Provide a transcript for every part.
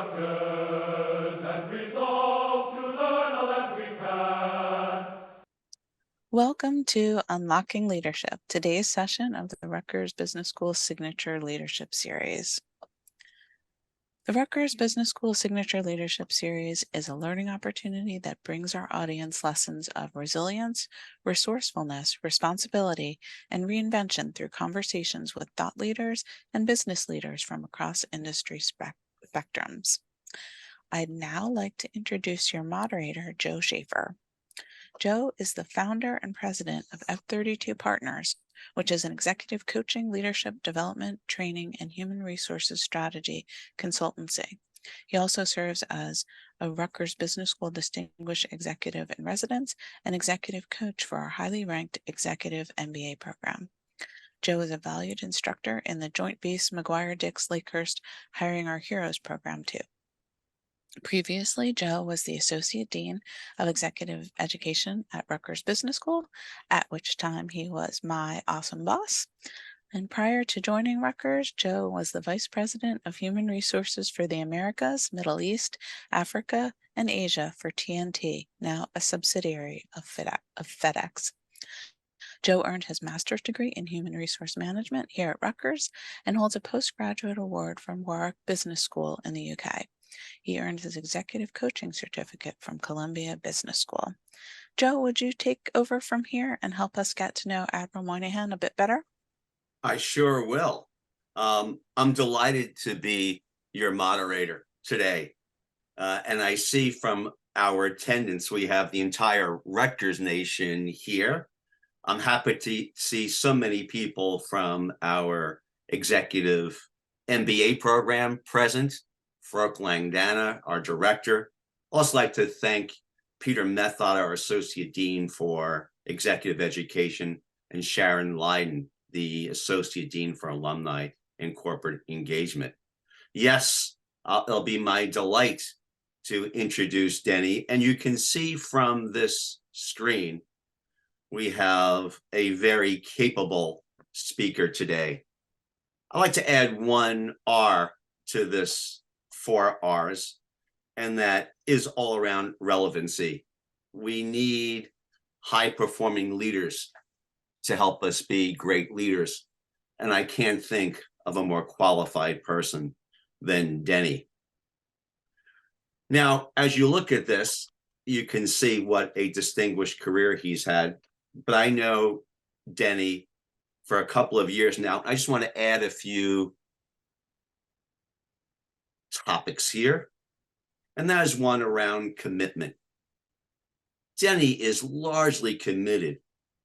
Rutgers and resolve to learn all that we can. Welcome to Unlocking Leadership, today's session of the Rutgers Business School Signature Leadership Series. The Rutgers Business School Signature Leadership Series is a learning opportunity that brings our audience lessons of resilience, resourcefulness, responsibility, and reinvention through conversations with thought leaders and business leaders from across industry spectrums. I'd now like to introduce your moderator, Joe Schaefer. Joe is the founder and president of F32 Partners, which is an executive coaching, leadership development, training, and human resources strategy consultancy. He also serves as a Rutgers Business School Distinguished Executive in Residence and executive coach for our highly ranked executive MBA program. Joe is a valued instructor in the Joint Base McGuire-Dix-Lakehurst Hiring Our Heroes program too. Previously, Joe was the Associate Dean of Executive Education at Rutgers Business School, at which time he was my awesome boss. And prior to joining Rutgers, Joe was the Vice President of Human Resources for the Americas, Middle East, Africa, and Asia for TNT, now a subsidiary of FedEx. Joe earned his master's degree in human resource management here at Rutgers and holds a postgraduate award from Warwick Business School in the UK. He earned his executive coaching certificate from Columbia Business School. Joe, would you take over from here and help us get to know Admiral Moynihan a bit better? I sure will. I'm delighted to be your moderator today. And I see from our attendance, we have the entire Rutgers Nation here. I'm happy to see so many people from our executive MBA program present. Farooq Langdana, our director. Also like to thank Peter Method, our associate dean for executive education, and Sharon Lydon, the associate dean for alumni and corporate engagement. Yes, it'll be my delight to introduce Denny. And you can see from this screen, we have a very capable speaker today. I'd like to add one R to this 4 R's, and that is all around relevancy. We need high-performing leaders to help us be great leaders, and I can't think of a more qualified person than Denny. Now, as you look at this, you can see what a distinguished career he's had, but I know Denny for a couple of years now. I just want to add a few topics here, and that is one around commitment. Denny is largely committed,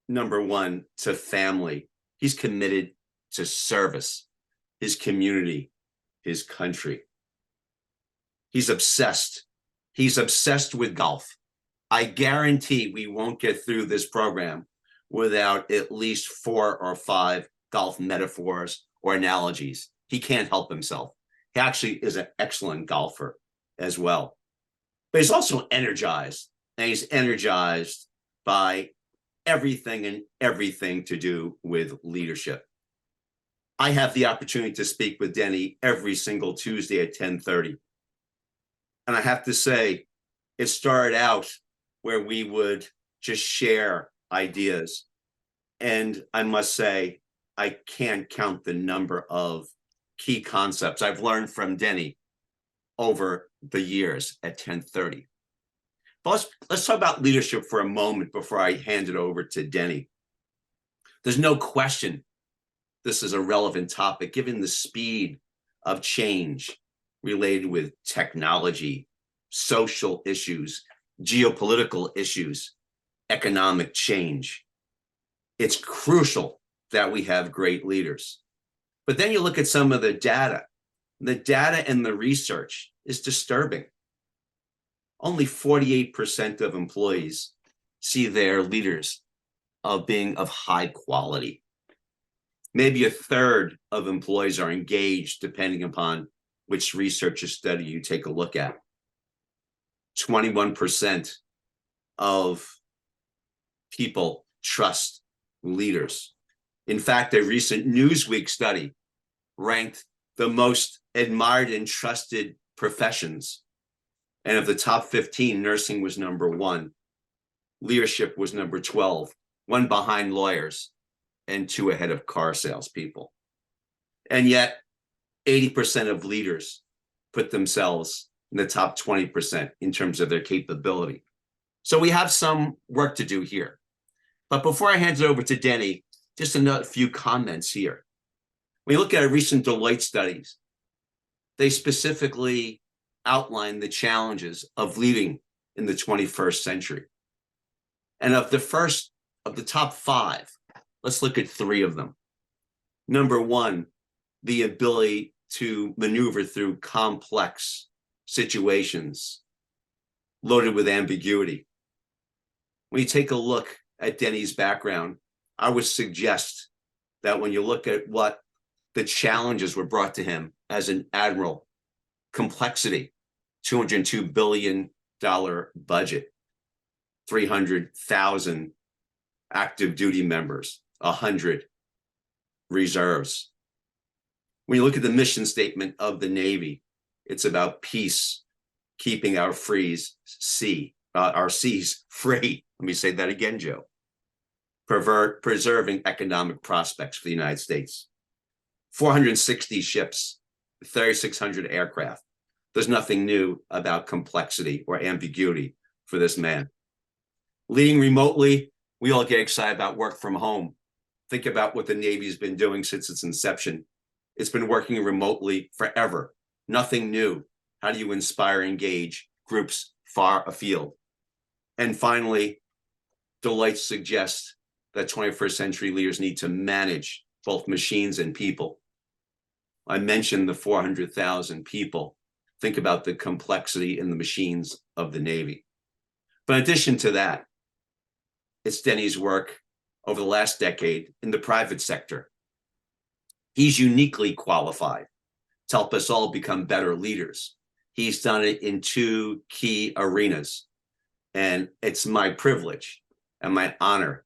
number one, to family. He's committed to service, his community, his country. He's obsessed. He's obsessed with golf. I guarantee we won't get through this program without at least 4 or 5 golf metaphors or analogies. He can't help himself. He actually is an excellent golfer as well. But he's also energized, and he's energized by everything to do with leadership. I have the opportunity to speak with Denny every single Tuesday at 10:30. And I have to say, it started out where we would just share ideas. And I must say, I can't count the number of key concepts I've learned from Denny over the years at 10:30. But let's talk about leadership for a moment before I hand it over to Denny. There's no question this is a relevant topic, given the speed of change related with technology, social issues, geopolitical issues, economic change. It's crucial that we have great leaders. But then you look at some of the data. The data and the research is disturbing. Only 48% of employees see their leaders of being of high quality. Maybe a third of employees are engaged, depending upon which research or study you take a look at. 21% of people trust leaders. In fact, a recent Newsweek study ranked the most admired and trusted professions. And of the top 15, nursing was number 1. Leadership was number 12, 1 behind lawyers and 2 ahead of car salespeople. And yet 80% of leaders put themselves in the top 20% in terms of their capability. So we have some work to do here. But before I hand it over to Denny, just a few comments here. When you look at recent Deloitte studies, they specifically outline the challenges of leading in the 21st century. And of the top 5, let's look at 3 of them. Number 1, the ability to maneuver through complex situations loaded with ambiguity. When you take a look at Denny's background, I would suggest that when you look at what the challenges were brought to him as an admiral, complexity, $202 billion budget, 300,000 active duty members, 100 reserves. When you look at the mission statement of the Navy, it's about peace, keeping our seas free. Let me say that again, Joe. Preserving economic prospects for the United States. 460 ships, 3,600 aircraft. There's nothing new about complexity or ambiguity for this man. Leading remotely, we all get excited about work from home. Think about what the Navy's been doing since its inception. It's been working remotely forever. Nothing new. How do you inspire, engage groups far afield? And finally, Deloitte suggests that 21st century leaders need to manage both machines and people. I mentioned the 400,000 people. Think about the complexity in the machines of the Navy. But in addition to that, it's Denny's work over the last decade in the private sector. He's uniquely qualified to help us all become better leaders. He's done it in 2 key arenas. And it's my privilege and my honor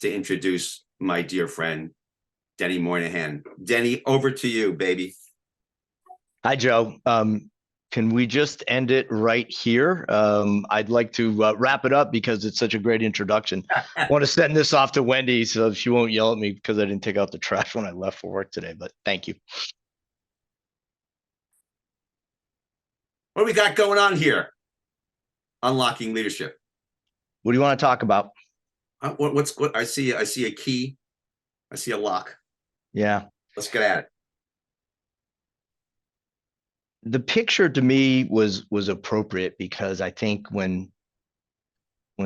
to introduce my dear friend, Denny Moynihan. Denny, over to you, baby. Hi, Joe. Can we just end it right here? I'd like to wrap it up because it's such a great introduction. I want to send this off to Wendy so she won't yell at me because I didn't take out the trash when I left for work today, but thank you. What do we got going on here? Unlocking leadership. What do you want to talk about? What I see a key. I see a lock. Yeah. Let's get at it. The picture to me was appropriate because I think when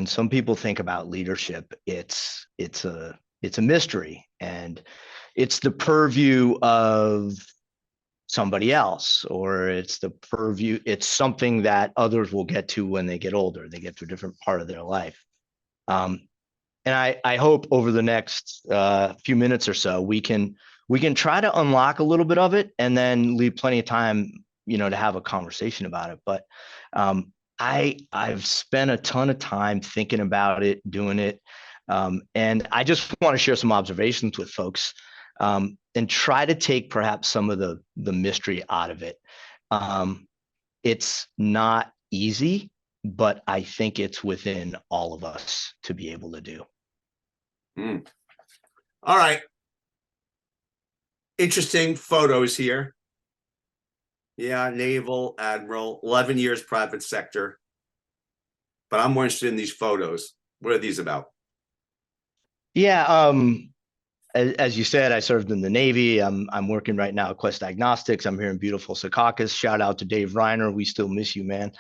some people think about leadership, it's a mystery and it's the purview of somebody else, or it's something that others will get to when they get older. They get to a different part of their life. And I hope over the next few minutes or so, we can try to unlock a little bit of it and then leave plenty of time, to have a conversation about it. But I've spent a ton of time thinking about it, doing it. And I just want to share some observations with folks and try to take perhaps some of the mystery out of it. It's not easy, but I think it's within all of us to be able to do. All right. Interesting photos here. Yeah, Naval Admiral, 11 years private sector. But I'm more interested in these photos. What are these about? Yeah, as you said, I served in the Navy. I'm working right now at Quest Diagnostics. I'm here in beautiful Secaucus. Shout out to Dave Reiner. We still miss you, man.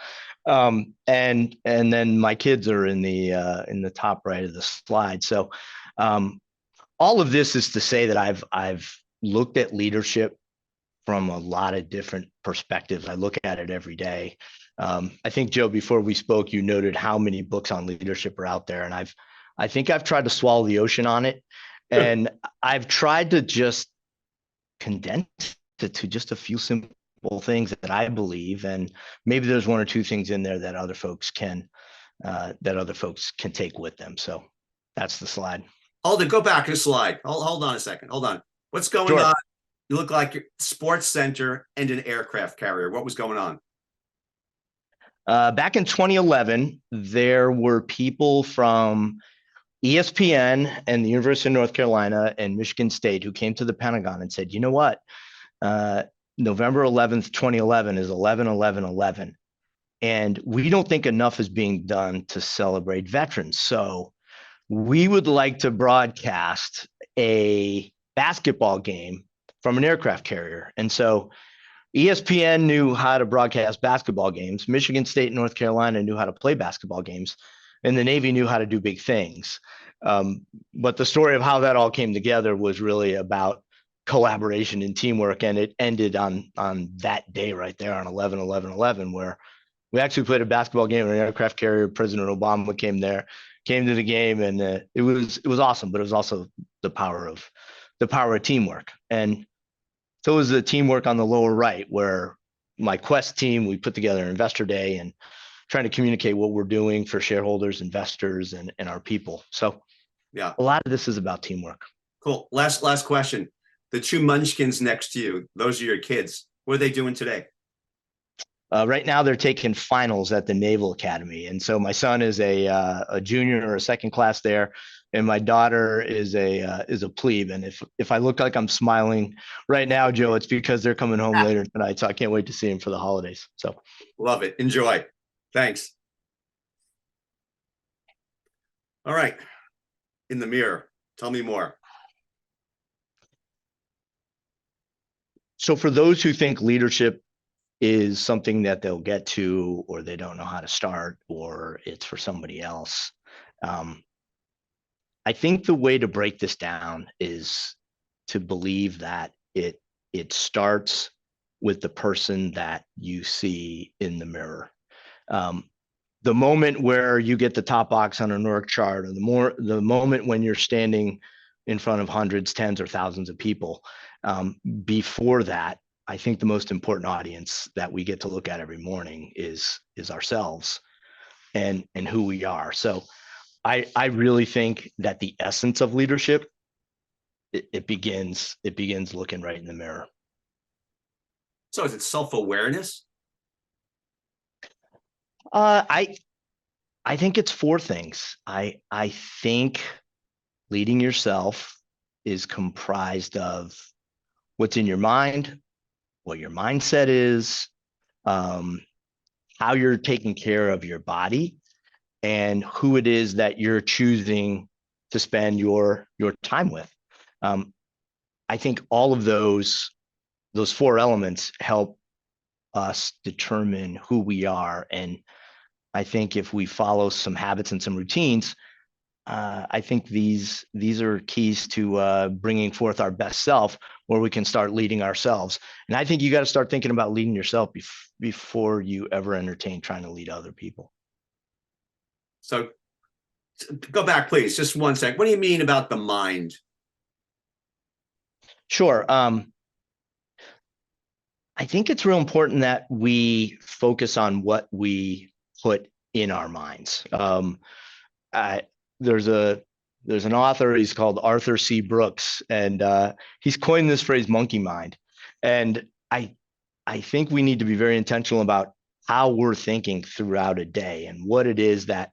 And then my kids are in the top right of the slide. So all of this is to say that I've looked at leadership from a lot of different perspectives. I look at it every day. I think, Joe, before we spoke, you noted how many books on leadership are out there. And I think I've tried to swallow the ocean on it. And I've tried to just condense it to just a few simple things that I believe. And maybe there's 1 or 2 things in there that other folks can take with them. So that's the slide. Hold it. Go back to the slide. Hold on a second. Hold on. What's going on? You look like your sports center and an aircraft carrier. What was going on? Back in 2011, there were people from ESPN and the University of North Carolina and Michigan State who came to the Pentagon and said, you know what? November 11th, 2011 is 11/11/11. And we don't think enough is being done to celebrate veterans. So we would like to broadcast a basketball game from an aircraft carrier. And so ESPN knew how to broadcast basketball games. Michigan State and North Carolina knew how to play basketball games. And the Navy knew how to do big things. But the story of how that all came together was really about collaboration and teamwork. And it ended on that day right there on 11/11/11, where we actually played a basketball game in an aircraft carrier. President Obama came to the game, and it was awesome. But it was also the power of teamwork. And so was the teamwork on the lower right, where my Quest team, we put together an investor day and trying to communicate what we're doing for shareholders, investors, and our people. So Yeah, a lot of this is about teamwork. cool. Last question. The two munchkins next to you, those are your kids. What are they doing today? Right now, they're taking finals at the Naval Academy, and so my son is a junior or a second class there, and my daughter is a plebe. And if I look like I'm smiling right now, Joe, it's because they're coming home later tonight, so I can't wait to see them for the holidays. So Love it. Enjoy. Thanks. All right. In the mirror, tell me more. So for those who think leadership is something that they'll get to, or they don't know how to start, or it's for somebody else, I think the way to break this down is to believe that it starts with the person that you see in the mirror. The moment where you get the top box on an org chart, or the moment when you're standing in front of hundreds, tens, or thousands of people, before that, I think the most important audience that we get to look at every morning is ourselves and who we are. So I really think that the essence of leadership, it begins looking right in the mirror. So is it self-awareness? I think it's four things. I think leading yourself is comprised of what's in your mind, what your mindset is, how you're taking care of your body, and who it is that you're choosing to spend your time with. I think all of those four elements help us determine who we are. And I think if we follow some habits and some routines, I think these are keys to bringing forth our best self, where we can start leading ourselves. And I think you got to start thinking about leading yourself before you ever entertain trying to lead other people. So go back, please, just one sec. What do you mean about the mind? Sure. I think it's real important that we focus on what we put in our minds. There's an author, he's called Arthur C. Brooks, and he's coined this phrase monkey mind. And I think we need to be very intentional about how we're thinking throughout a day and what it is that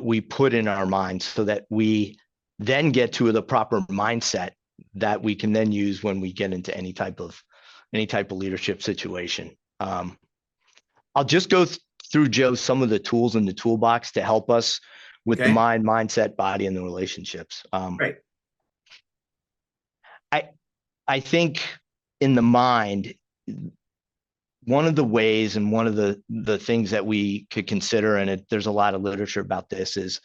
we put in our minds, so that we then get to the proper mindset that we can then use when we get into any type of leadership situation. I'll just go through, Joe, some of the tools in the toolbox to help us with the mind, mindset, body, and the relationships. Right. I think in the mind, one of the ways and one of the things that we could consider, and there's a lot of literature about this, is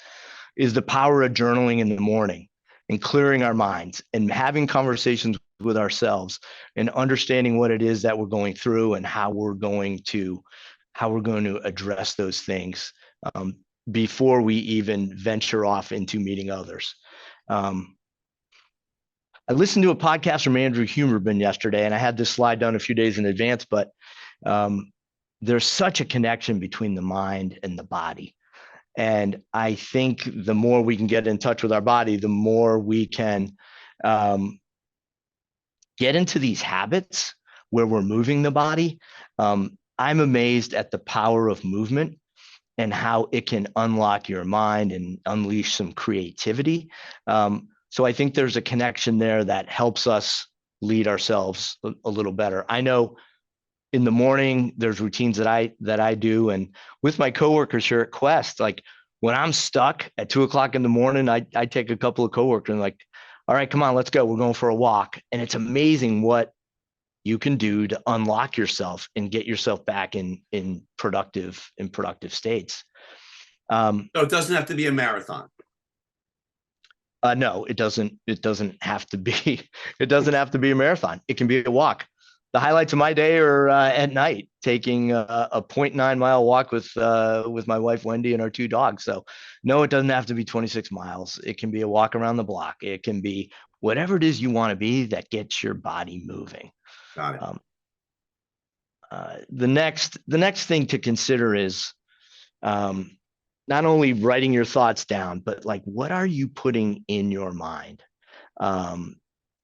the power of journaling in the morning and clearing our minds and having conversations with ourselves and understanding what it is that we're going through and how we're going to address those things before we even venture off into meeting others. I listened to a podcast from Andrew Huberman yesterday, and I had this slide done a few days in advance, but there's such a connection between the mind and the body. And I think the more we can get in touch with our body, the more we can get into these habits where we're moving the body. I'm amazed at the power of movement and how it can unlock your mind and unleash some creativity. So I think there's a connection there that helps us lead ourselves a little better. I know in the morning there's routines that I do, and with my coworkers here at Quest, like when I'm stuck at 2 o'clock in the morning, I take a couple of coworkers and like, all right, come on, let's go. We're going for a walk. And it's amazing what you can do to unlock yourself and get yourself back in productive states. So it doesn't have to be a marathon. No, it doesn't. It doesn't have to be. It doesn't have to be a marathon. It can be a walk. The highlights of my day are at night, taking a 0.9 mile walk with my wife Wendy and our 2 dogs. So, no, it doesn't have to be 26 miles. It can be a walk around the block. It can be whatever it is you want to be that gets your body moving. Got it. The next thing to consider is not only writing your thoughts down, but like, what are you putting in your mind?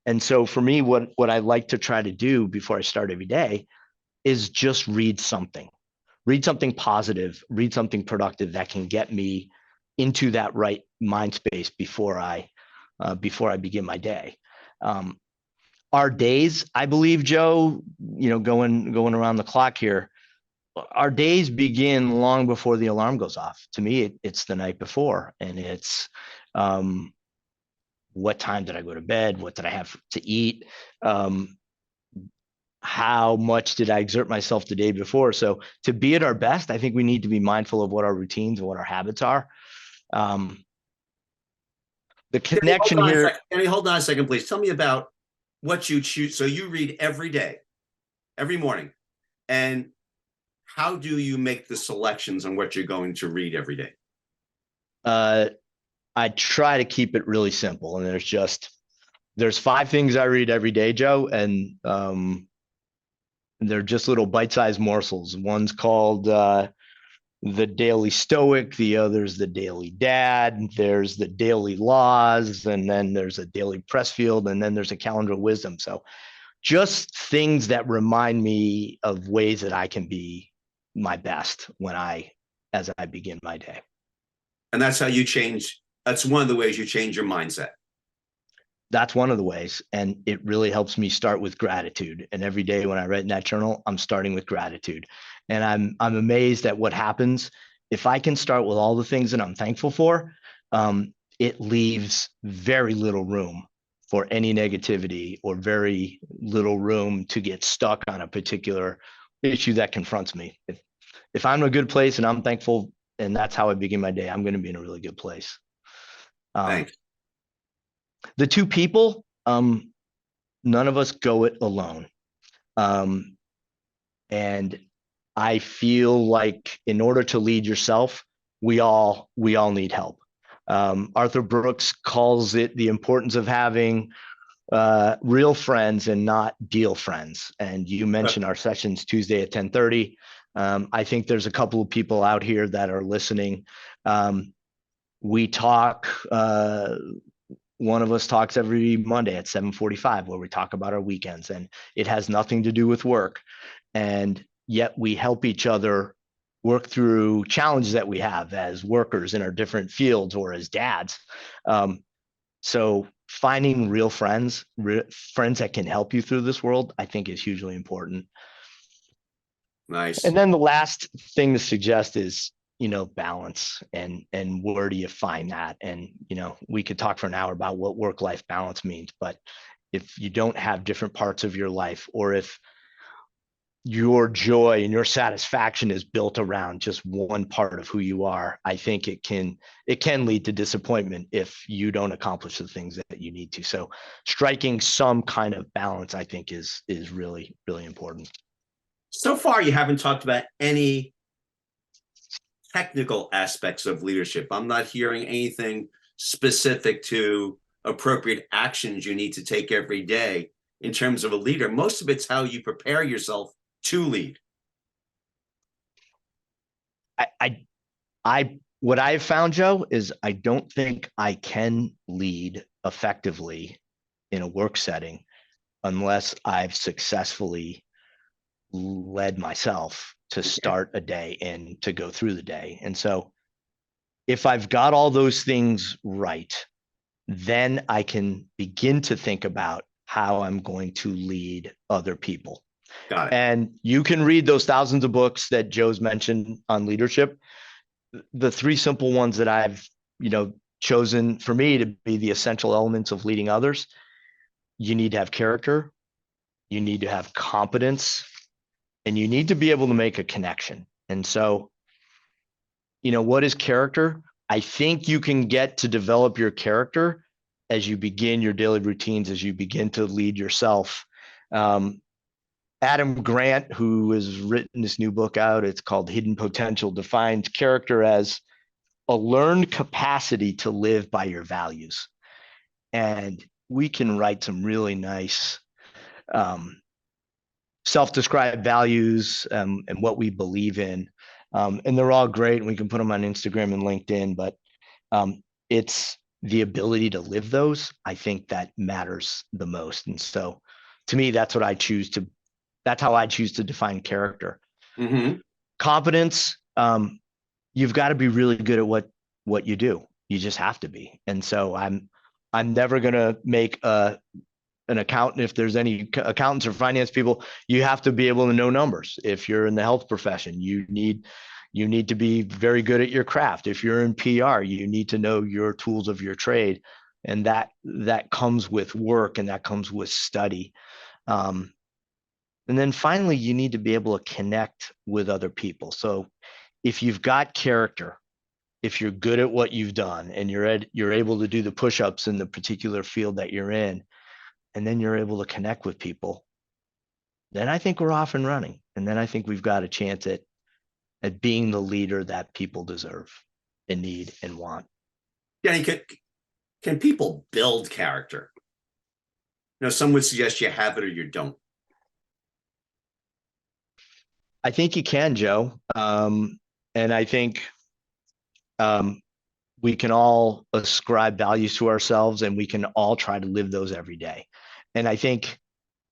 And so for me, what I like to try to do before I start every day is just read something positive, read something productive that can get me into that right mind space before I begin my day. Our days, I believe, Joe, going around the clock here, our days begin long before the alarm goes off. To me, it's the night before, and it's what time did I go to bed? What did I have to eat? How much did I exert myself the day before? So to be at our best, I think we need to be mindful of what our routines and what our habits are. The connection here. Kenny, hold on a second, please. Tell me about what you choose. So you read every day, every morning, and how do you make the selections on what you're going to read every day? I try to keep it really simple, and there's 5 things I read every day, Joe, and they're just little bite-sized morsels. One's called the Daily Stoic, the other's the Daily Dad, there's the Daily Laws, and then there's a Daily Pressfield, and then there's a Calendar of Wisdom. So just things that remind me of ways that I can be my best as I begin my day. And that's how you change. That's one of the ways you change your mindset. That's one of the ways. And it really helps me start with gratitude. And every day when I write in that journal, I'm starting with gratitude. And I'm amazed at what happens. If I can start with all the things that I'm thankful for, it leaves very little room for any negativity, or very little room to get stuck on a particular issue that confronts me. If I'm in a good place and I'm thankful, and that's how I begin my day, I'm going to be in a really good place. Thanks. The 2 people, none of us go it alone. And I feel like in order to lead yourself, we all need help. Arthur Brooks calls it the importance of having real friends and not deal friends. And you mentioned our sessions Tuesday at 10:30. I think there's a couple of people out here that are listening. We talk. One of us talks every Monday at 7:45, where we talk about our weekends, and it has nothing to do with work. And yet we help each other work through challenges that we have as workers in our different fields, or as dads. So finding real friends that can help you through this world, I think, is hugely important. Nice. And then the last thing to suggest is, balance, and where do you find that? And, we could talk for an hour about what work-life balance means, but if you don't have different parts of your life, or if your joy and your satisfaction is built around just one part of who you are, I think it can lead to disappointment if you don't accomplish the things that you need to. So striking some kind of balance, I think, is really, really important. So far, you haven't talked about any technical aspects of leadership. I'm not hearing anything specific to appropriate actions you need to take every day in terms of a leader. Most of it's how you prepare yourself to lead. What I've found, Joe, is I don't think I can lead effectively in a work setting unless I've successfully led myself to start a day and to go through the day. And so if I've got all those things right, then I can begin to think about how I'm going to lead other people. Got it. And you can read those thousands of books that Joe's mentioned on leadership. The three simple ones that I've, chosen for me to be the essential elements of leading others: you need to have character, you need to have competence, and you need to be able to make a connection. And so, what is character? I think you can get to develop your character as you begin your daily routines, as you begin to lead yourself. Adam Grant, who has written this new book out, it's called Hidden Potential, defines character as a learned capacity to live by your values. And we can write some really nice self-described values and what we believe in. And they're all great, and we can put them on Instagram and LinkedIn, but it's the ability to live those, I think, that matters the most. And so to me, that's how I choose to define character. Mm-hmm. Competence, you've got to be really good at what you do. You just have to be. And so I'm never going to make an accountant. If there's any accountants or finance people, you have to be able to know numbers. If you're in the health profession, you need to be very good at your craft. If you're in PR, you need to know your tools of your trade. And that comes with work, and that comes with study. And then finally, you need to be able to connect with other people. So if you've got character, if you're good at what you've done, and you're able to do the push-ups in the particular field that you're in, and then you're able to connect with people, then I think we're off and running. And then I think we've got a chance at being the leader that people deserve and need and want. Danny, can people build character? Some would suggest you have it or you don't. I think you can, Joe. And I think we can all ascribe values to ourselves, and we can all try to live those every day. And I think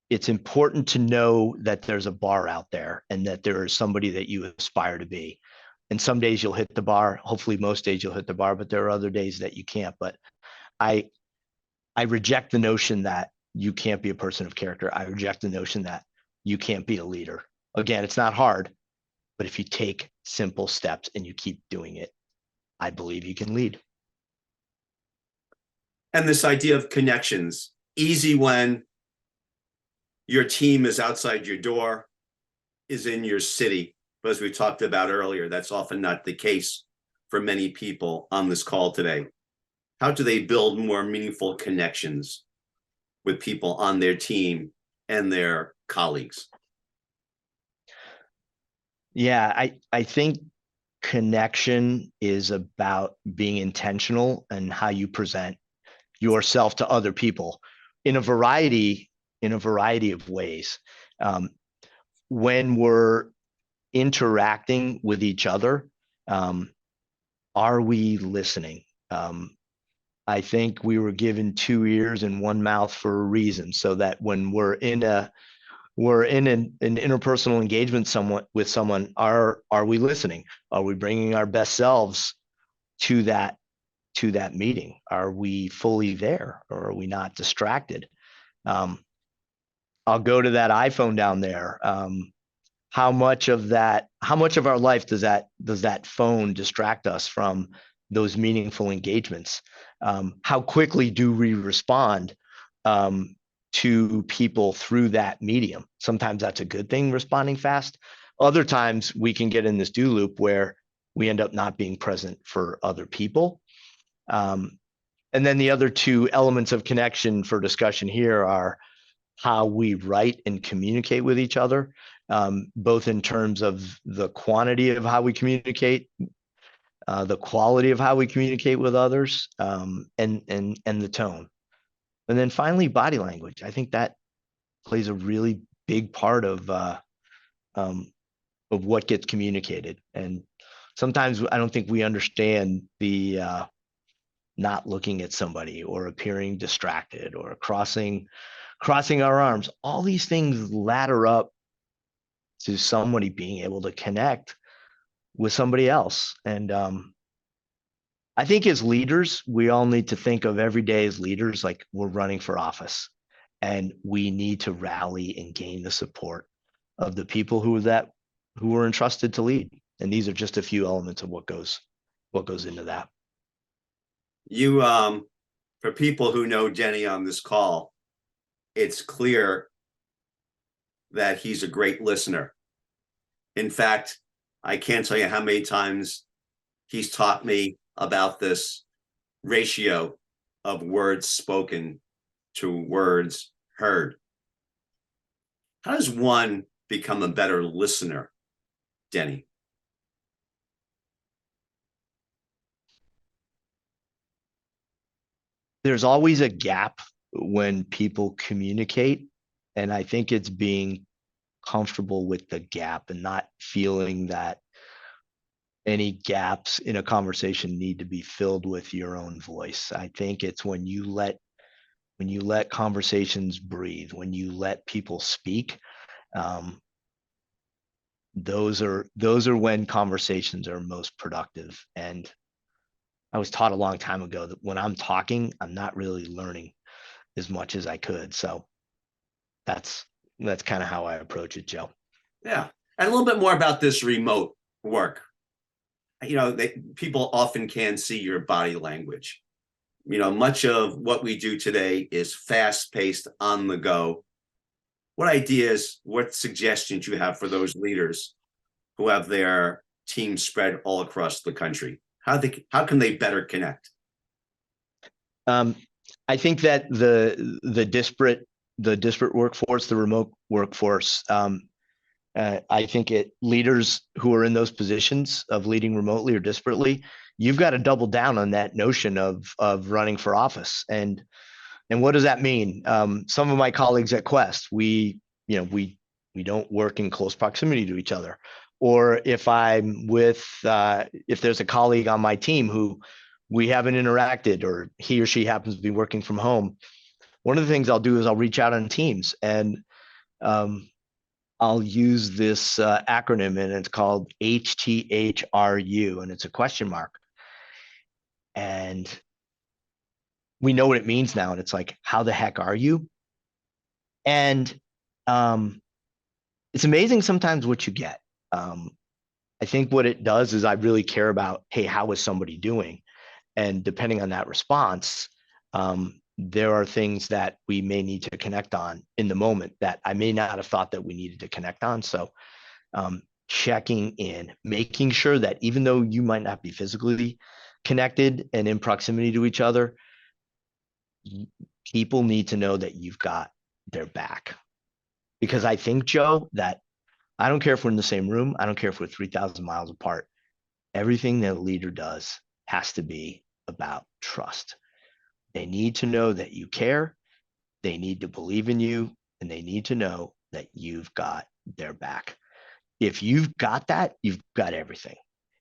it's important to know that there's a bar out there, and that there is somebody that you aspire to be. And some days you'll hit the bar. Hopefully most days you'll hit the bar, but there are other days that you can't. But I reject the notion that you can't be a person of character. I reject the notion that you can't be a leader. Again, it's not hard, but if you take simple steps and you keep doing it, I believe you can lead. And this idea of connections, easy when your team is outside your door, is in your city. But as we talked about earlier, that's often not the case for many people on this call today. How do they build more meaningful connections with people on their team and their colleagues? Yeah, I think connection is about being intentional and how you present yourself to other people in a variety of ways. When we're interacting with each other, are we listening? I think we were given 2 ears and 1 mouth for a reason, so that when we're in an interpersonal engagement with someone, are we listening? Are we bringing our best selves to that meeting? Are we fully there, or are we not distracted? I'll go to that iPhone down there. How much of our life does that phone distract us from those meaningful engagements? How quickly do we respond to people through that medium? Sometimes that's a good thing, responding fast. Other times we can get in this do loop where we end up not being present for other people. And then the other two elements of connection for discussion here are how we write and communicate with each other, both in terms of the quantity of how we communicate, the quality of how we communicate with others, and the tone. And then finally, body language. I think that plays a really big part of what gets communicated. And sometimes I don't think we understand the not looking at somebody, or appearing distracted, or crossing our arms. All these things ladder up to somebody being able to connect with somebody else. And I think as leaders, we all need to think of every day as leaders like we're running for office, and we need to rally and gain the support of the people who are entrusted to lead. And these are just a few elements of what goes into that. You, for people who know Denny on this call, it's clear that he's a great listener. In fact, I can't tell you how many times he's taught me about this ratio of words spoken to words heard. How does one become a better listener, Denny? There's always a gap when people communicate, and I think it's being comfortable with the gap and not feeling that any gaps in a conversation need to be filled with your own voice. I think it's when you let conversations breathe, when you let people speak, those are when conversations are most productive. And I was taught a long time ago that when I'm talking, I'm not really learning as much as I could. So that's kind of how I approach it, Joe. Yeah. And a little bit more about this remote work. You know, people often can see your body language. You know, much of what we do today is fast-paced, on the go. What ideas, what suggestions you have for those leaders who have their team spread all across the country? How can they better connect? I think that the disparate workforce, the remote workforce, I think leaders who are in those positions of leading remotely or disparately, you've got to double down on that notion of running for office. And what does that mean? Some of my colleagues at Quest, we don't work in close proximity to each other. Or if I'm with, if there's a colleague on my team who we haven't interacted, or he or she happens to be working from home, one of the things I'll do is I'll reach out on Teams, and I'll use this acronym, and it's called HTHRU, and it's a question mark. And we know what it means now. And it's like, how the heck are you? And it's amazing sometimes what you get. I think what it does is I really care about, hey, how is somebody doing? And depending on that response, there are things that we may need to connect on in the moment that I may not have thought that we needed to connect on. So checking in, making sure that even though you might not be physically connected and in proximity to each other, people need to know that you've got their back. Because I think, Joe, that I don't care if we're in the same room. I don't care if we're 3,000 miles apart. Everything that a leader does has to be about trust. They need to know that you care. They need to believe in you, and they need to know that you've got their back. If you've got that, you've got everything.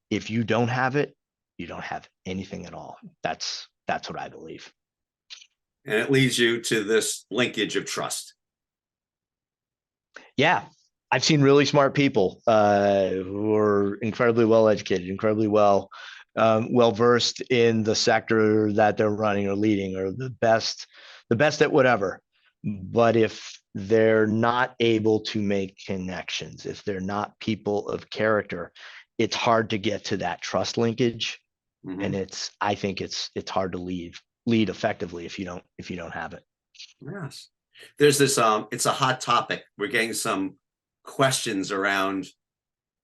If you don't have it, you don't have anything at all. That's what I believe. And it leads you to this linkage of trust. Yeah. I've seen really smart people who are incredibly well educated, incredibly well versed in the sector that they're running or leading, or the best at whatever. But if they're not able to make connections, if they're not people of character, it's hard to get to that trust linkage. Mm-hmm. And I think it's hard to lead effectively if you don't have it. Yes. There's this it's a hot topic. We're getting some questions around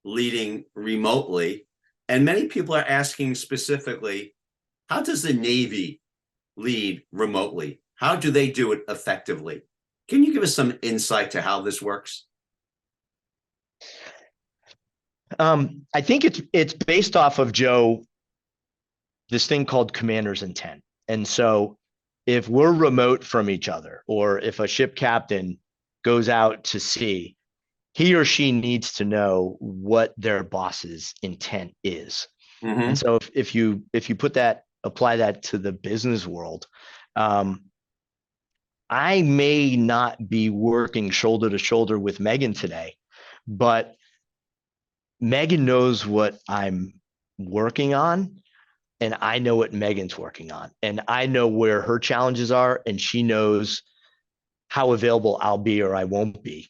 leading remotely, and many people are asking specifically, how does the Navy lead remotely? How do they do it effectively? Can you give us some insight to how this works? I think it's based off of, Joe, this thing called commander's intent. And so if we're remote from each other, or if a ship captain goes out to sea, he or she needs to know what their boss's intent is. Mm-hmm. And so if you apply that to the business world, I may not be working shoulder to shoulder with Megan today, But Megan knows what I'm working on, and I know what Megan's working on, and I know where her challenges are, and she knows how available I'll be or I won't be.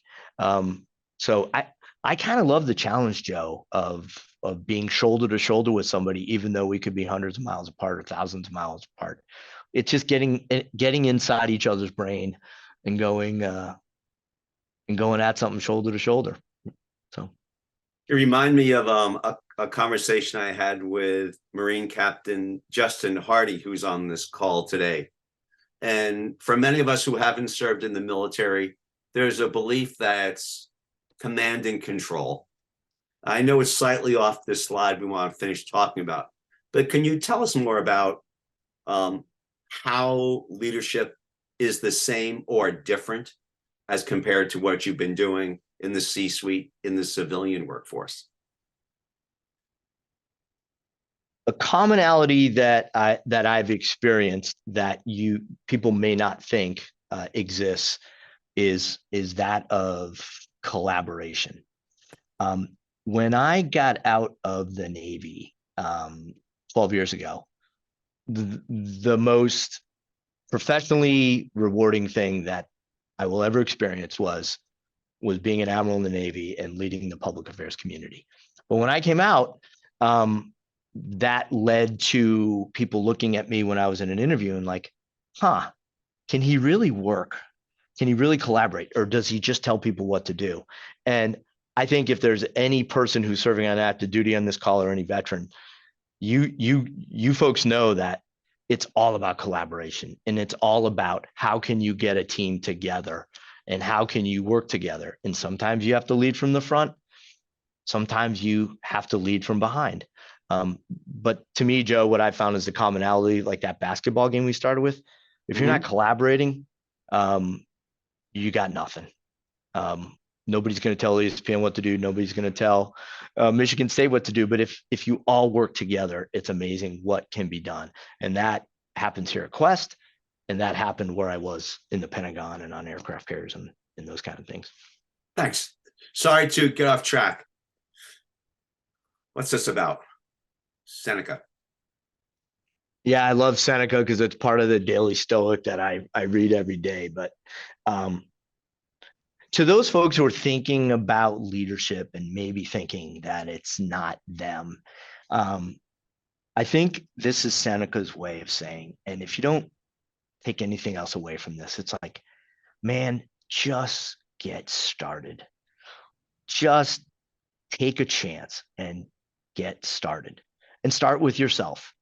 So I kind of love the challenge, Joe, of being shoulder to shoulder with somebody, even though we could be hundreds of miles apart or thousands of miles apart. It's just getting inside each other's brain and going at something shoulder to shoulder. So it reminded me of a conversation I had with Marine Captain Justin Hardy, who's on this call today. And for many of us who haven't served in the military, there's a belief that's command and control. I know it's slightly off this slide we want to finish talking about, but can you tell us more about how leadership is the same or different as compared to what you've been doing in the C-suite in the civilian workforce? A commonality that I've experienced that people may not think exists is that of collaboration. When I got out of the Navy 12 years ago, the most professionally rewarding thing that I will ever experience was being an admiral in the Navy and leading the public affairs community. But when I came out, that led to people looking at me when I was in an interview and like, can he really work? Can he really collaborate? Or does he just tell people what to do? And I think if there's any person who's serving on active duty on this call or any veteran, you folks know that it's all about collaboration, and it's all about how can you get a team together and how can you work together. And sometimes you have to lead from the front. Sometimes you have to lead from behind. But to me, Joe, what I found is the commonality, like that basketball game we started with. If you're not collaborating, you got nothing. Nobody's going to tell ESPN what to do. Nobody's going to tell Michigan State what to do. But if you all work together, it's amazing what can be done. And that happens here at Quest. And that happened where I was in the Pentagon and on aircraft carriers and those kind of things. Thanks. Sorry to get off track. What's this about? Seneca. Yeah, I love Seneca because it's part of the Daily Stoic that I read every day. But to those folks who are thinking about leadership and maybe thinking that it's not them, I think this is Seneca's way of saying, and if you don't take anything else away from this, it's like, man, just get started. Just take a chance and get started, and start with yourself.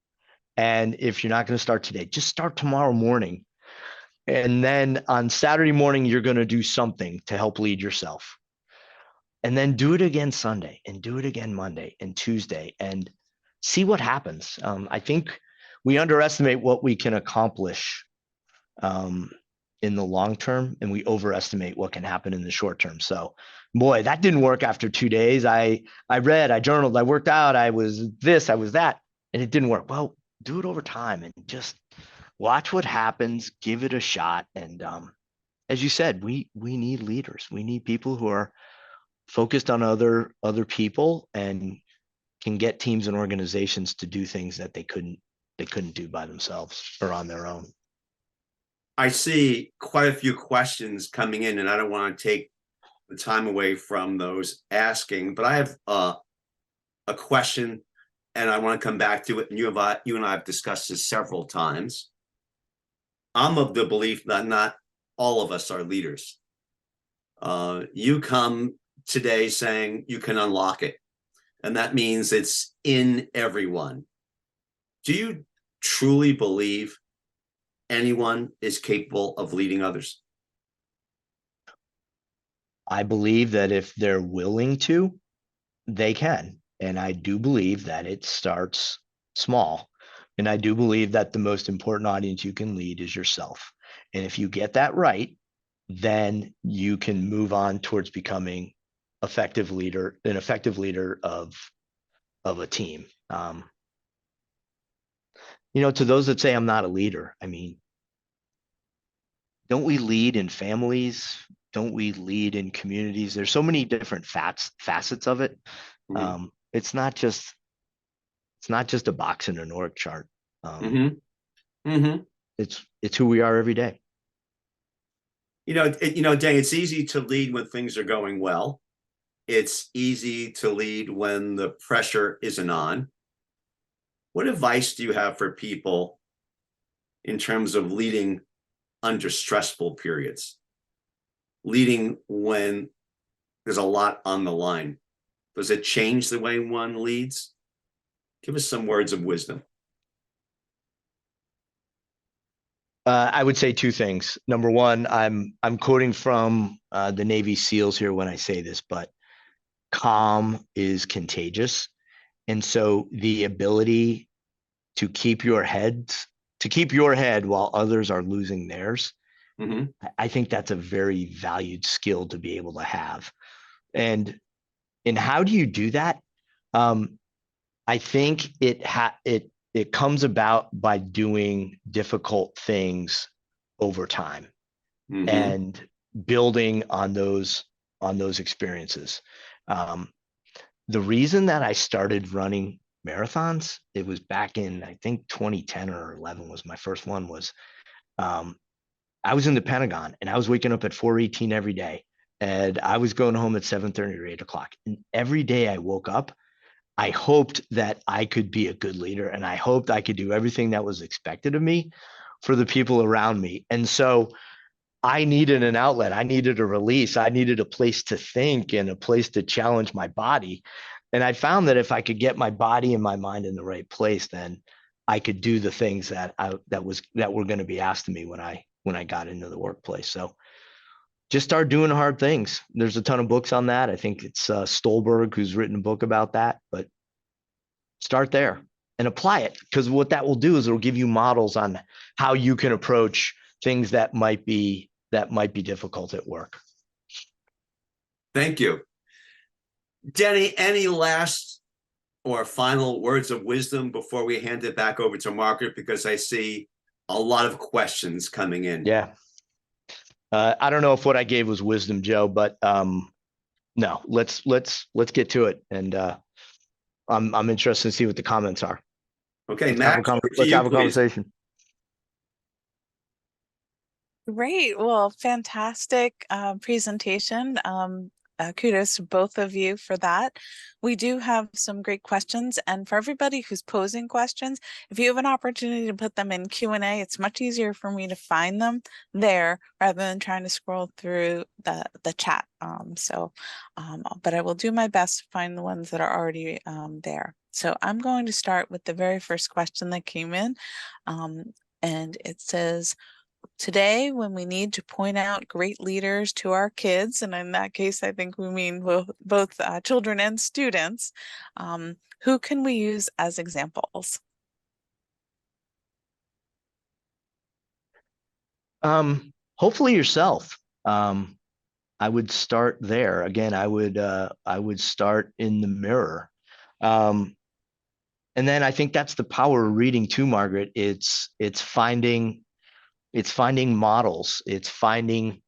And if you're not going to start today, just start tomorrow morning. And then on Saturday morning, you're going to do something to help lead yourself. And then do it again Sunday, and do it again Monday and Tuesday, and see what happens. I think we underestimate what we can accomplish in the long term, and we overestimate what can happen in the short term. So, boy, that didn't work after 2 days. I read, I journaled, I worked out, I was this, I was that, and it didn't work. Well, do it over time and just watch what happens, give it a shot. And as you said, we need leaders. We need people who are focused on other people and can get teams and organizations to do things that they couldn't do by themselves or on their own. I see quite a few questions coming in, and I don't want to take the time away from those asking, but I have a question, and I want to come back to it. And you and I have discussed this several times. I'm of the belief that not all of us are leaders. You come today saying you can unlock it, and that means it's in everyone. Do you truly believe anyone is capable of leading others? I believe that if they're willing to, they can. And I do believe that it starts small. And I do believe that the most important audience you can lead is yourself. And if you get that right, then you can move on towards becoming an effective leader of a team. To those that say I'm not a leader, I mean, don't we lead in families, we lead in communities? There's so many different facets of it. Mhm. It's not just a box in an org chart. Mhm. Mhm. It's who we are every day. Dang, it's easy to lead when things are going well. It's easy to lead when the pressure isn't on. What advice do you have for people in terms of leading under stressful periods? Leading when there's a lot on the line. Does it change the way one leads? Give us some words of wisdom. I would say two things. Number one, I'm quoting from the Navy SEALs here when I say this, but calm is contagious. And so the ability to keep your head while others are losing theirs, Mhm. I think that's a very valued skill to be able to have. And how do you do that? I think it comes about by doing difficult things over time Mhm. and building on those experiences. The reason that I started running marathons, it was back in, I think 2010 or 11 was my first one, was I was in the Pentagon and I was waking up at 4:18 every day, and I was going home at 7:30 or 8 o'clock. And every day I woke up, I hoped that I could be a good leader, and I hoped I could do everything that was expected of me for the people around me. And so I needed an outlet. I needed a release. I needed a place to think and a place to challenge my body. And I found that if I could get my body and my mind in the right place, then I could do the things that were going to be asked of me when I got into the workplace. So just start doing hard things. There's a ton of books on that. I think it's Stolberg who's written a book about that, but start there and apply it, because what that will do is it'll give you models on how you can approach things that might be difficult at work. Thank you. Denny, any last or final words of wisdom before we hand it back over to Margaret? Because I see a lot of questions coming in. Yeah. I don't know if what I gave was wisdom, Joe, but no, let's get to it. And I'm interested to see what the comments are. Okay, Let's Max, over to let's you, have a please. conversation. Great. Well, fantastic presentation. Kudos to both of you for that. We do have some great questions, and for everybody who's posing questions, if you have an opportunity to put them in Q&A, it's much easier for me to find them there rather than trying to scroll through the chat. But I will do my best to find the ones that are already there. So I'm going to start with the very first question that came in, and it says, today, when we need to point out great leaders to our kids, and in that case, I think we mean both children and students, who can we use as examples? Hopefully yourself. I would start there. Again, I would start in the mirror. And then I think that's the power of reading too, Margaret. It's finding models. It's finding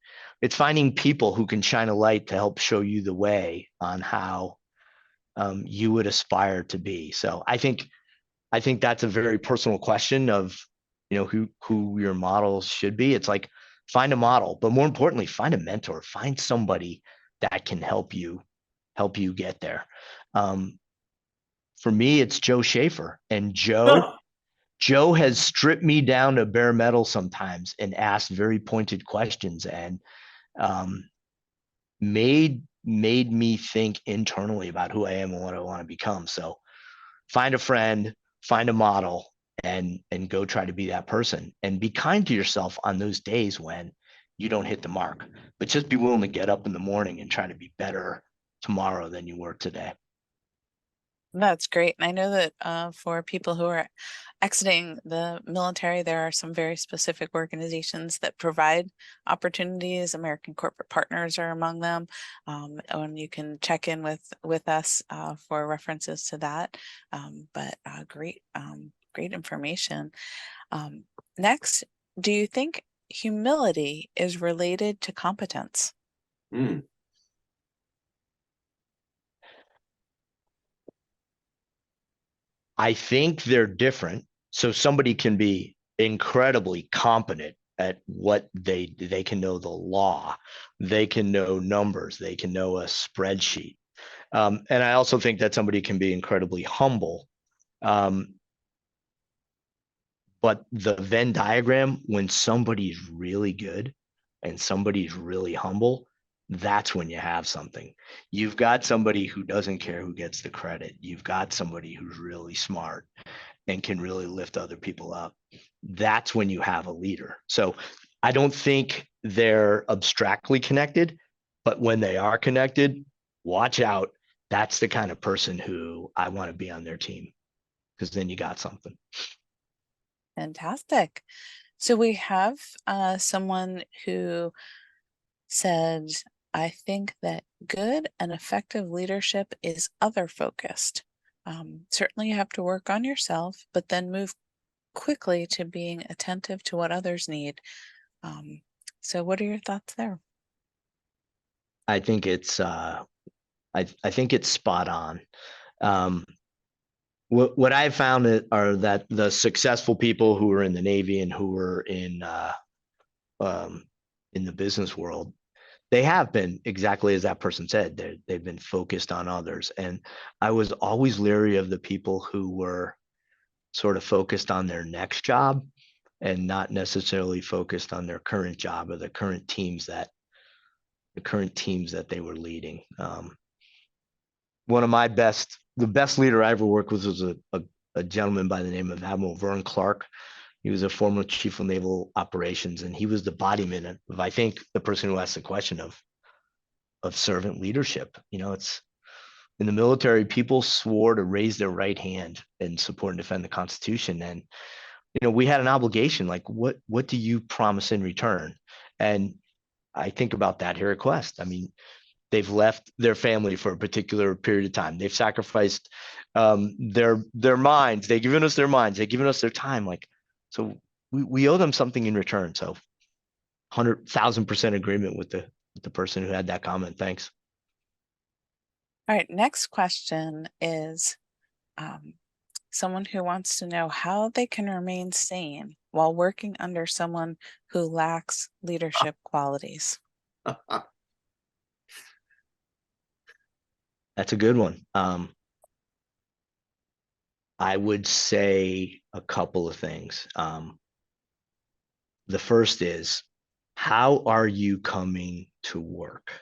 people who can shine a light to help show you the way on how you would aspire to be. So I think that's a very personal question of, who your models should be. It's like, find a model, but more importantly, find a mentor, find somebody that can help you get there. For me, it's Joe Schaefer, and Joe has stripped me down to bare metal sometimes and asked very pointed questions, and made me think internally about who I am and what I want to become. So find a friend, find a model, and go try to be that person, and be kind to yourself on those days when you don't hit the mark, but just be willing to get up in the morning and try to be better tomorrow than you were today. That's great. And I know that for people who are exiting the military, there are some very specific organizations that provide opportunities. American Corporate Partners are among them. And you can check in with us for references to that. Great information. Next, do you think humility is related to competence? Hmm. I think they're different. So somebody can be incredibly competent at what they can know the law, they can know numbers, they can know a spreadsheet. And I also think that somebody can be incredibly humble. Um, but the Venn diagram, when somebody's really good and somebody's really humble, that's when you have something. You've got somebody who doesn't care who gets the credit. You've got somebody who's really smart and can really lift other people up. That's when you have a leader. So I don't think they're abstractly connected, but when they are connected, watch out. That's the kind of person who I want to be on their team, because then you got something. Fantastic. So we have someone who said, I think that good and effective leadership is other focused. Certainly you have to work on yourself, but then move quickly to being attentive to what others need. So what are your thoughts there? I think it's I think it's spot on. What I've found are that the successful people who are in the Navy and who are in the business world, they have been exactly as that person said. They've been focused on others, and I was always leery of the people who were sort of focused on their next job and not necessarily focused on their current job or the current teams that they were leading. One of the best leader I ever worked with was a gentleman by the name of Admiral Vern Clark. He was a former Chief of Naval Operations, and he was the embodiment of, I think, the person who asked the question of servant leadership. You know, it's in the military, people swore to raise their right hand and support and defend the Constitution. And, you know, we had an obligation, like what do you promise in return? And I think about that here at Quest. I mean, they've left their family for a particular period of time. They've sacrificed their minds. They've given us their minds. They've given us their time. Like, so we owe them something in return. So 100,000% agreement with the person who had that comment. Thanks. All right, next question is someone who wants to know how they can remain sane while working under someone who lacks leadership qualities. That's a good one. I would say a couple of things. The first is, how are you coming to work?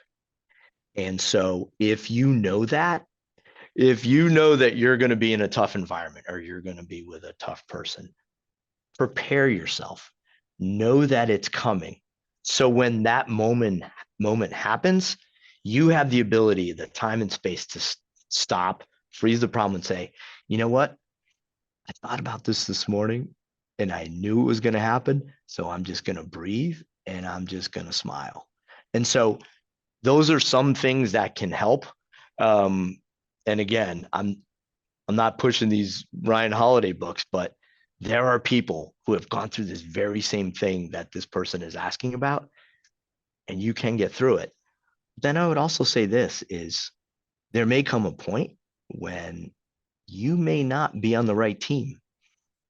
And so if you know that you're going to be in a tough environment or you're going to be with a tough person, prepare yourself. Know that it's coming. So when that moment happens, you have the ability, the time and space to stop, freeze the problem and say, you know what? I thought about this morning and I knew it was going to happen. So I'm just going to breathe and I'm just going to smile. And so those are some things that can help. And again, I'm not pushing these Ryan Holiday books, but there are people who have gone through this very same thing that this person is asking about, and you can get through it. Then I would also say this is, there may come a point when you may not be on the right team.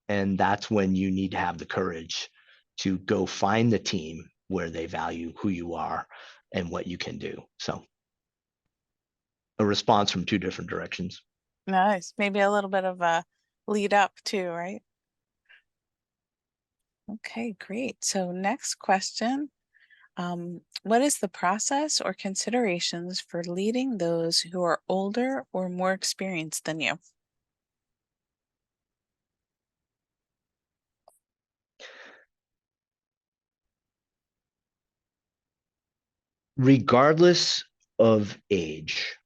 And that's when you need to have the courage to go find the team where they value who you are and what you can do. So a response from two different directions. Nice. Maybe a little bit of a lead up too, right? Okay, great. So next question. What is the process or considerations for leading those who are older or more experienced than you? Regardless of age,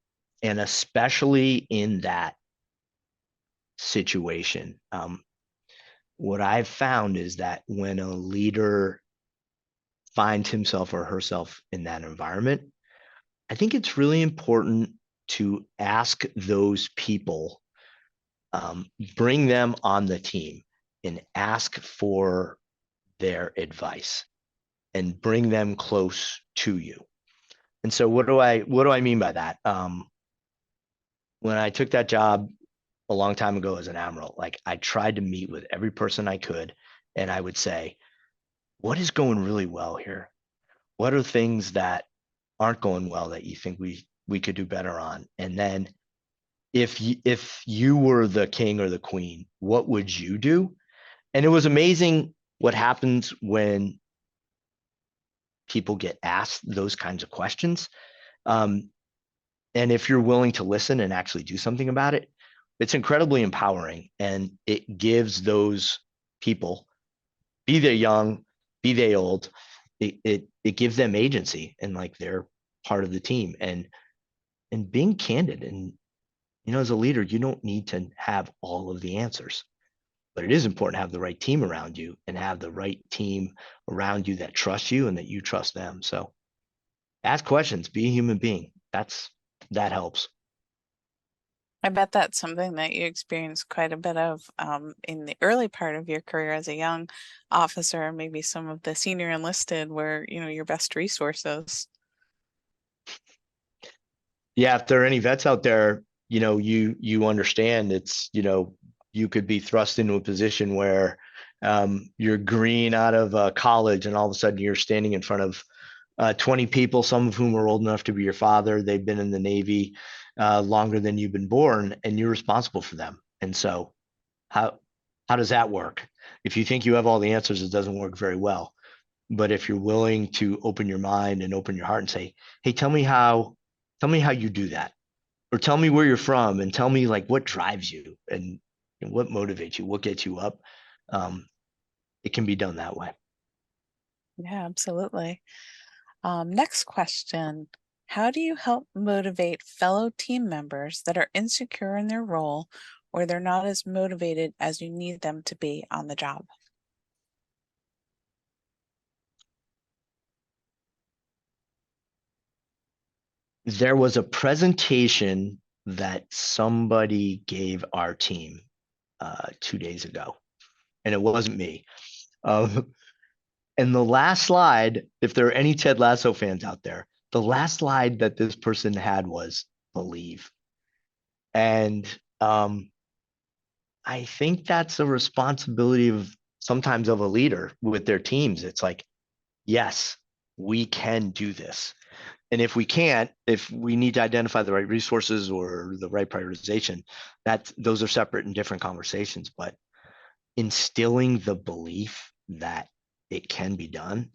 and especially in that situation, what I've found is that when a leader finds himself or herself in that environment, I think it's really important to ask those people, bring them on the team and ask for their advice and bring them close to you. And so what do I mean by that? When I took that job a long time ago as an admiral, like I tried to meet with every person I could, and I would say, what is going really well here? What are things that aren't going well that you think we could do better on? And then if you were the king or the queen, what would you do? And it was amazing what happens when people get asked those kinds of questions. Um, and if you're willing to listen and actually do something about it, it's incredibly empowering, and it gives those people, be they young, be they old, it gives them agency, and like they're part of the team. And being candid, and as a leader, you don't need to have all of the answers, but it is important to have the right team around you, and have the right team around you that trusts you and that you trust them. So ask questions, be a human being. That helps. I bet that's something that you experienced quite a bit of in the early part of your career as a young officer, maybe some of the senior enlisted were, your best resources. Yeah, if there are any vets out there, you understand it's, you could be thrust into a position where you're green out of college, and all of a sudden you're standing in front of 20 people, some of whom are old enough to be your father. They've been in the Navy longer than you've been born, and you're responsible for them. And so how does that work? If you think you have all the answers, it doesn't work very well. But if you're willing to open your mind and open your heart and say, hey, tell me how you do that, or tell me where you're from, and tell me like what drives you, and what motivates you, what gets you up. It can be done that way. Yeah, absolutely. Next question. How do you help motivate fellow team members that are insecure in their role, or they're not as motivated as you need them to be on the job? There was a presentation that somebody gave our team 2 days ago, and it wasn't me. And the last slide, if there are any Ted Lasso fans out there, the last slide that this person had was believe. And I think that's a responsibility of sometimes of a leader with their teams. It's like, yes, we can do this. And if we can't, if we need to identify the right resources or the right prioritization, those are separate and different conversations. But instilling the belief that it can be done,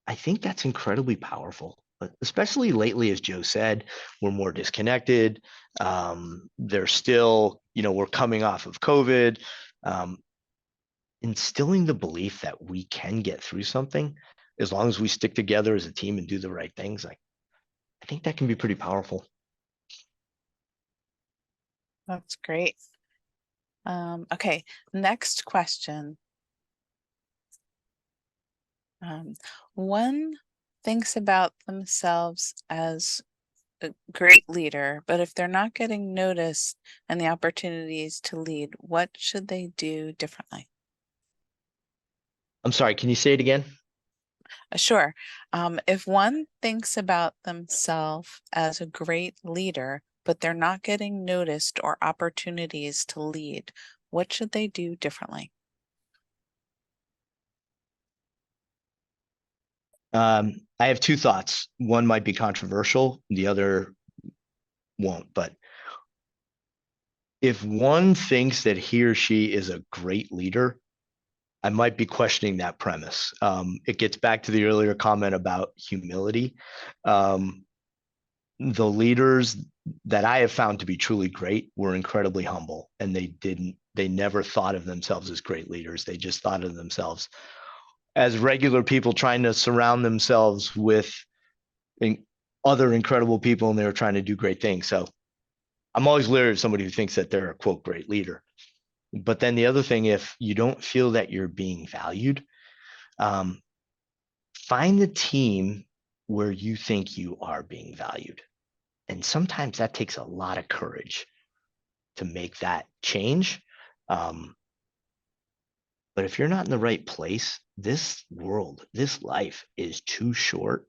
I think that's incredibly powerful. But especially lately, as Joe said, we're more disconnected. There's still, we're coming off of COVID. Instilling the belief that we can get through something as long as we stick together as a team and do the right things. I think that can be pretty powerful. That's great. Okay, next question. One thinks about themselves as a great leader, but if they're not getting noticed and the opportunities to lead, what should they do differently? I'm sorry, can you say it again? Sure. If one thinks about themselves as a great leader, but they're not getting noticed or opportunities to lead, what should they do differently? I have two thoughts. One might be controversial, the other won't. But if one thinks that he or she is a great leader, I might be questioning that premise. It gets back to the earlier comment about humility. The leaders that I have found to be truly great were incredibly humble, and they never thought of themselves as great leaders. They just thought of themselves as regular people trying to surround themselves with other incredible people, and they were trying to do great things. So I'm always leery of somebody who thinks that they're a quote great leader. But then the other thing, if you don't feel that you're being valued, find the team where you think you are being valued. And sometimes that takes a lot of courage to make that change. But if you're not in the right place, this world, this life is too short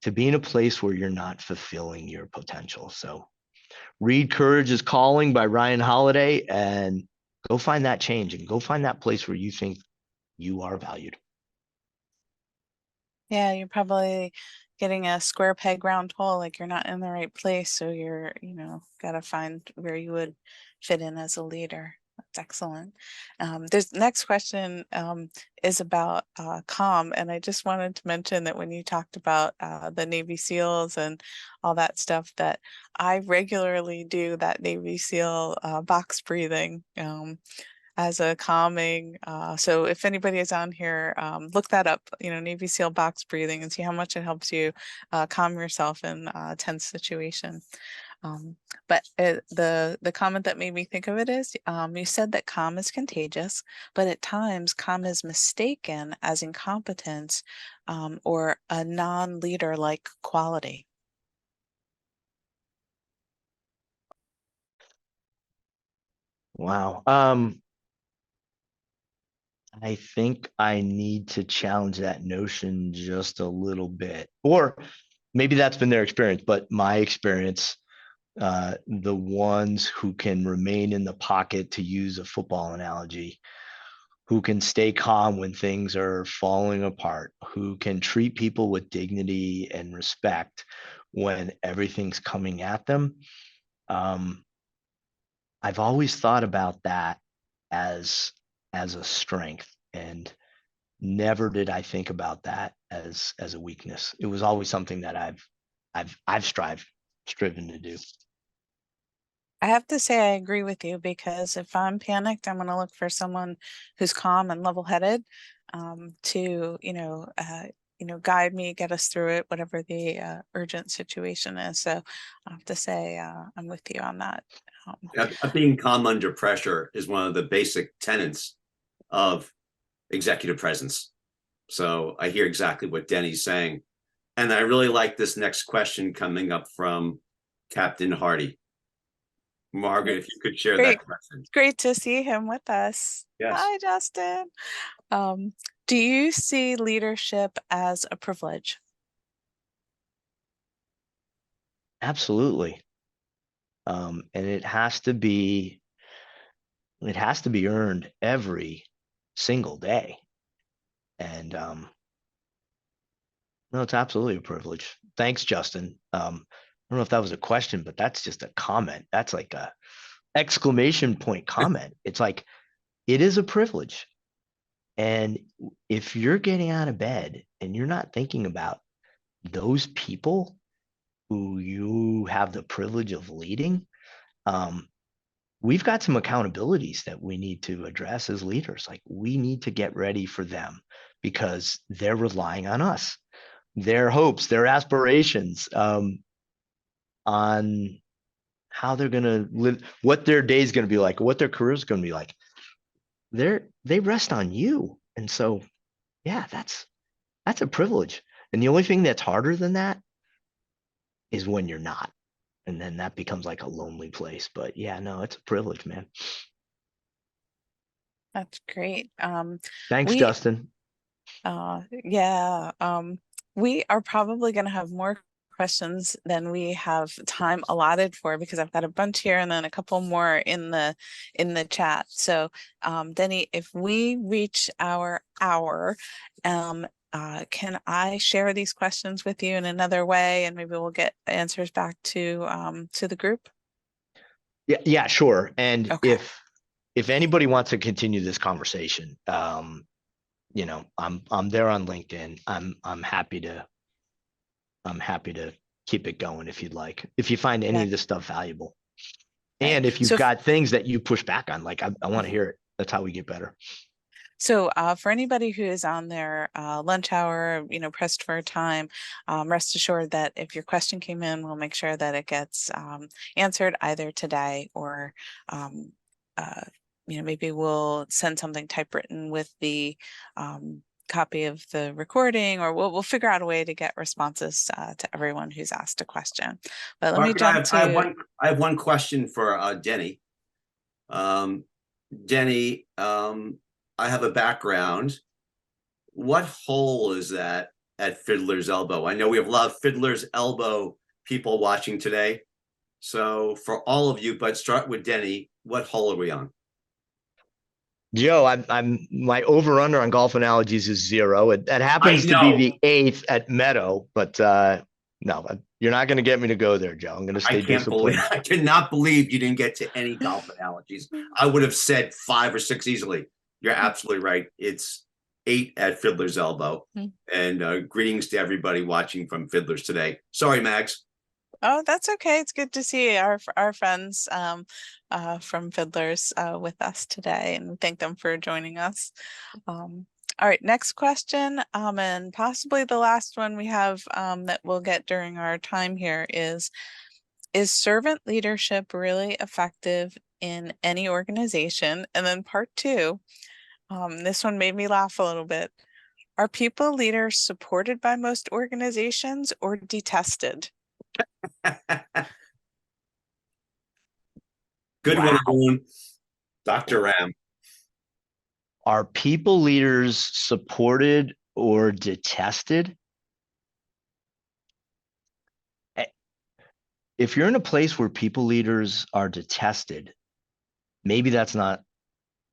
to be in a place where you're not fulfilling your potential. So read Courage is Calling by Ryan Holiday and go find that change and go find that place where you think you are valued. Yeah, you're probably getting a square peg round hole, like you're not in the right place. So you're, gotta find where you would fit in as a leader. That's excellent. There's next question is about comm, and I just wanted to mention that when you talked about the Navy SEALs and all that stuff, that I regularly do that Navy SEAL box breathing. As a calming. So if anybody is on here, look that up, Navy SEAL box breathing, and see how much it helps you calm yourself in a tense situation. But the comment that made me think of it is, you said that calm is contagious, but at times calm is mistaken as incompetence or a non-leader-like quality. Wow. I think I need to challenge that notion just a little bit, or maybe that's been their experience, but my experience, the ones who can remain in the pocket, to use a football analogy, who can stay calm when things are falling apart, who can treat people with dignity and respect when everything's coming at them. I've always thought about that as a strength, and never did I think about that as a weakness. It was always something that I've striven to do. I have to say I agree with you, because if I'm panicked, I'm going to look for someone who's calm and level-headed to, guide me, get us through it, whatever the urgent situation is. So I have to say I'm with you on that. Being calm under pressure is one of the basic tenets of executive presence. So I hear exactly what Denny's saying. And I really like this next question coming up from Captain Hardy. Margaret, if you could share Great. that question. Great to see him with us. Yes. Hi, Justin. Do you see leadership as a privilege? Absolutely. And it has to be earned every single day. And no, it's absolutely a privilege. Thanks, Justin. I don't know if that was a question, but that's just a comment. That's like a exclamation point comment. It's like, it is a privilege. And if you're getting out of bed and you're not thinking about those people who you have the privilege of leading, we've got some accountabilities that we need to address as leaders. Like, we need to get ready for them because they're relying on us, their hopes, their aspirations, on how they're going to live, what their day is going to be like, what their career is going to be like. They rest on you. And so, yeah, that's a privilege. And the only thing that's harder than that is when you're not. And then that becomes like a lonely place. But yeah, no, it's a privilege, man. That's great. Thanks, We Justin. Yeah, we are probably going to have more questions than we have time allotted for, because I've got a bunch here and then a couple more in the chat. So, Denny, if we reach our hour, can I share these questions with you in another way, and maybe we'll get answers back to the group? Yeah, sure. And Okay. if anybody wants to continue this conversation, I'm there on LinkedIn. I'm happy to keep it going if you'd like, if you find any Yeah. of this stuff valuable. Right. And if you've So got things that you push back on, like, I want to hear it. That's how we get better. So for anybody who is on their lunch hour, pressed for time, rest assured that if your question came in, we'll make sure that it gets answered either today or, maybe we'll send something typewritten with the copy of the recording, or we'll figure out a way to get responses to everyone who's asked a question. But let me Margaret, jump to. I have one question for Denny. Denny, I have a background. What hole is that at Fiddler's Elbow. I know we have a lot of Fiddler's Elbow people watching today. So for all of you, but start with Denny, what hole are we on? Joe, I'm my over under on golf analogies is 0. That happens to be the 8th at Meadow, but no, you're not going to get me to go there, Joe. I'm going to stay disciplined. I cannot believe you didn't get to any golf analogies. I would have said 5 or 6 easily. You're absolutely right. It's 8 at Fiddler's Elbow. And greetings to everybody watching from Fiddler's today. Sorry, Max. Oh, that's okay. It's good to see our friends from Fiddlers with us today, and thank them for joining us. All right, next question, and possibly the last one we have that we'll get during our time here is servant leadership really effective in any organization? And then part 2, this one made me laugh a little bit. Are people leaders supported by most organizations or detested? Good one, Dr. Ram. Are people leaders supported or detested? If you're in a place where people leaders are detested, maybe that's not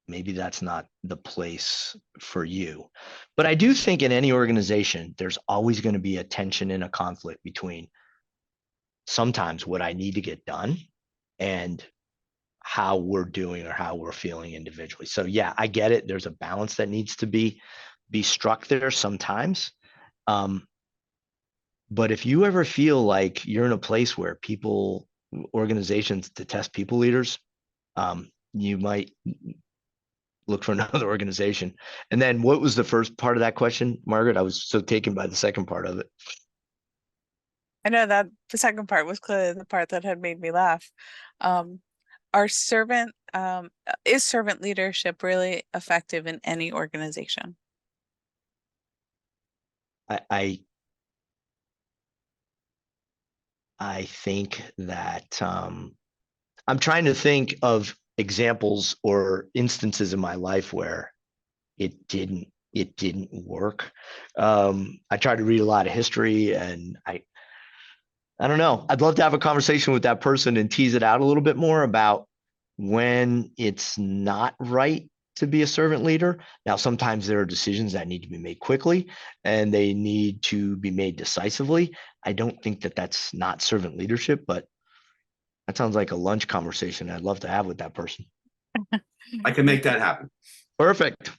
the place for you. But I do think in any organization, there's always going to be a tension and a conflict between sometimes what I need to get done and how we're doing or how we're feeling individually. So yeah, I get it. There's a balance that needs to be struck there sometimes. But if you ever feel like you're in a place where organizations detest people leaders, you might look for another organization. And then what was the first part of that question, Margaret? I was so taken by the second part of it. I know that the second part was clearly the part that had made me laugh. Is servant leadership really effective in any organization? I think that I'm trying to think of examples or instances in my life where it didn't work. I tried to read a lot of history, and I don't know. I'd love to have a conversation with that person and tease it out a little bit more about when it's not right to be a servant leader. Now, sometimes there are decisions that need to be made quickly and they need to be made decisively. I don't think that that's not servant leadership, but that sounds like a lunch conversation I'd love to have with that person. I can make that happen. Perfect.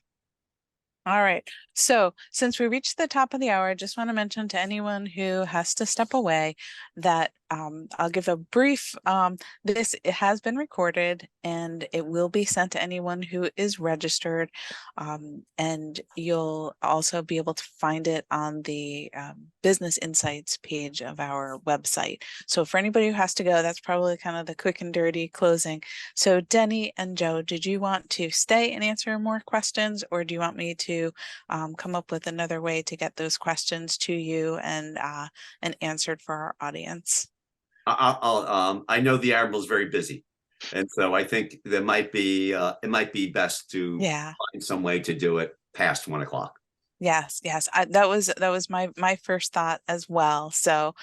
All right. So since we reached the top of the hour, I just want to mention to anyone who has to step away that I'll give a brief, it has been recorded and it will be sent to anyone who is registered. And you'll also be able to find it on the Business Insights page of our website. So for anybody who has to go, that's probably kind of the quick and dirty closing. So Denny and Joe, did you want to stay and answer more questions, or do you want me to come up with another way to get those questions to you and answered for our audience? I know the Admiral's very busy, and so I think there might be it might be best to find some way to do it past 1 o'clock. Yes, that was my first thought as well. So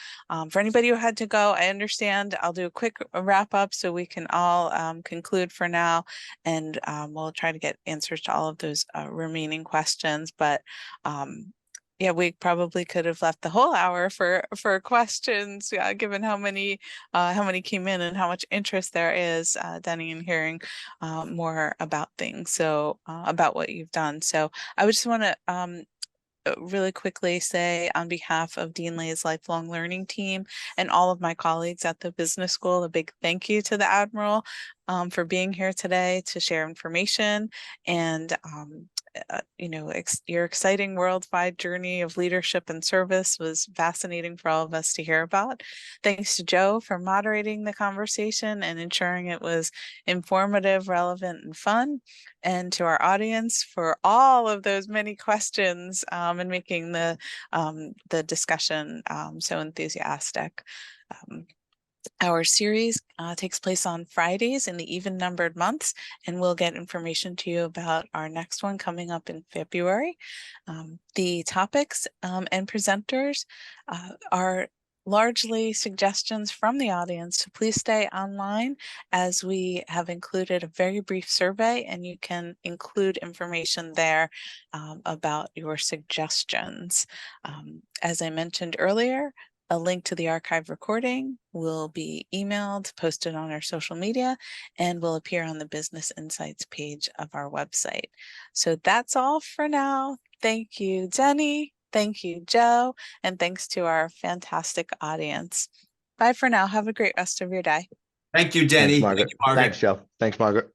for anybody who had to go, I understand. I'll do a quick wrap up so we can all conclude for now, and we'll try to get answers to all of those remaining questions. But yeah, we probably could have left the whole hour for questions, given how many came in and how much interest there is, Denny, in hearing more about things. So about what you've done. So I would just want to really quickly say, on behalf of Dean Lay's lifelong learning team and all of my colleagues at the business school, a big thank you to the Admiral for being here today to share information and your exciting worldwide journey of leadership and service was fascinating for all of us to hear about. Thanks to Joe for moderating the conversation and ensuring it was informative, relevant, and fun. And to our audience for all of those many questions and making the discussion so enthusiastic. Our series takes place on Fridays in the even-numbered months, and we'll get information to you about our next one coming up in February. The topics and presenters are largely suggestions from the audience, so please stay online as we have included a very brief survey, and you can include information there about your suggestions. As I mentioned earlier, a link to the archive recording will be emailed, posted on our social media, and will appear on the Business Insights page of our website. So that's all for now. Thank you, Jenny. Thank you, Joe. And thanks to our fantastic audience. Bye for now. Have a great rest of your day. Thank you, Denny. Thanks, Margaret. Thank you, Margaret. Thanks, Joe. Thanks, Margaret.